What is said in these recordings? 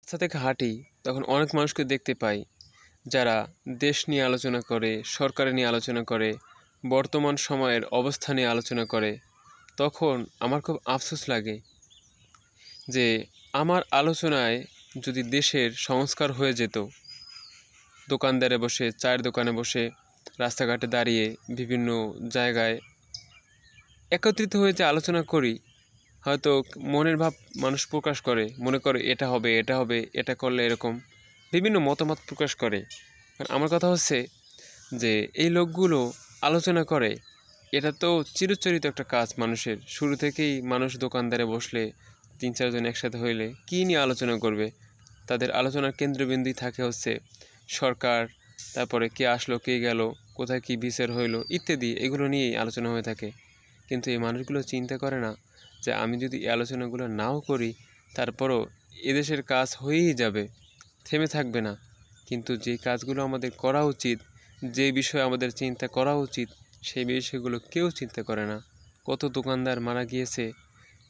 রাস্তা থেকে হাঁটি তখন অনেক মানুষকে দেখতে পাই যারা দেশ নিয়ে আলোচনা করে, সরকার নিয়ে আলোচনা করে, বর্তমান সময়ের অবস্থা নিয়ে আলোচনা করে। তখন আমার খুব আফসোস লাগে যে আমার আলোচনায় যদি দেশের সংস্কার হয়ে যেত, দোকানদারে বসে, চায়ের দোকানে বসে, রাস্তাঘাটে দাঁড়িয়ে, বিভিন্ন জায়গায় একত্রিত হয়ে যে আলোচনা করি, হয়তো মনের ভাব মানুষ প্রকাশ করে, মনে করে এটা হবে, এটা হবে, এটা করলে এরকম বিভিন্ন মতামত প্রকাশ করে। আমার কথা হচ্ছে যে এই লোকগুলো আলোচনা করে, এটা তো চিরচরিত একটা কাজ মানুষের। শুরু থেকেই মানুষ দোকানদারে বসলে 3-4 জন একসাথে হইলে কী নিয়ে আলোচনা করবে? তাদের আলোচনার কেন্দ্রবিন্দুই থাকে হচ্ছে সরকার, তারপরে কে আসলো, কে গেল, কোথায় কী বিচার হইলো ইত্যাদি, এগুলো নিয়েই আলোচনা হয়ে থাকে। কিন্তু এই মানুষগুলো চিন্তা করে না যে আমি যদি এই আলোচনাগুলো নাও করি, তারপরও এদেশের কাজ হয়েই যাবে, থেমে থাকবে না। কিন্তু যে কাজগুলো আমাদের করা উচিত, যে বিষয়ে আমাদের চিন্তা করা উচিত, সেই বিষয়গুলো কেউ চিন্তা করে না। কত দোকানদার মারা গিয়েছে,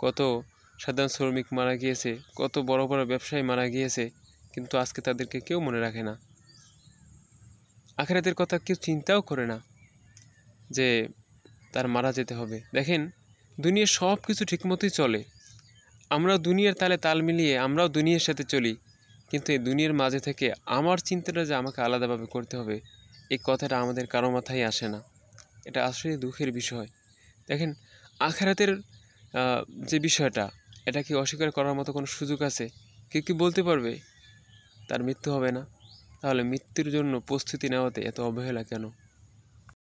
কত সাধারণ শ্রমিক মারা গিয়েছে, কত বড় বড় ব্যবসায়ী মারা গিয়েছে, কিন্তু আজকে তাদেরকে কেউ মনে রাখে না। আখিরাতের কথা কেউ চিন্তাও করে না যে তার মারা যেতে হবে। দেখেন, দুনিয়ার সব কিছু ঠিকমতোই চলে, আমরাও দুনিয়ার তালে তাল মিলিয়ে আমরাও দুনিয়ার সাথে চলি, কিন্তু এই দুনিয়ার মাঝে থেকে আমার চিন্তাটা যে আমাকে আলাদাভাবে করতে হবে, এই কথাটা আমাদের কারো মাথায় আসে না। এটা আসলে দুঃখের বিষয়। দেখেন, আখিরাতের যে বিষয়টা, এটা কি অস্বীকার করার মতো কোনো সুযোগ আছে? কেউ কি বলতে পারবে তার মৃত্যু হবে না? তাহলে মৃত্যুর জন্য প্রস্তুতি নেওয়াতে এত অবহেলা কেন?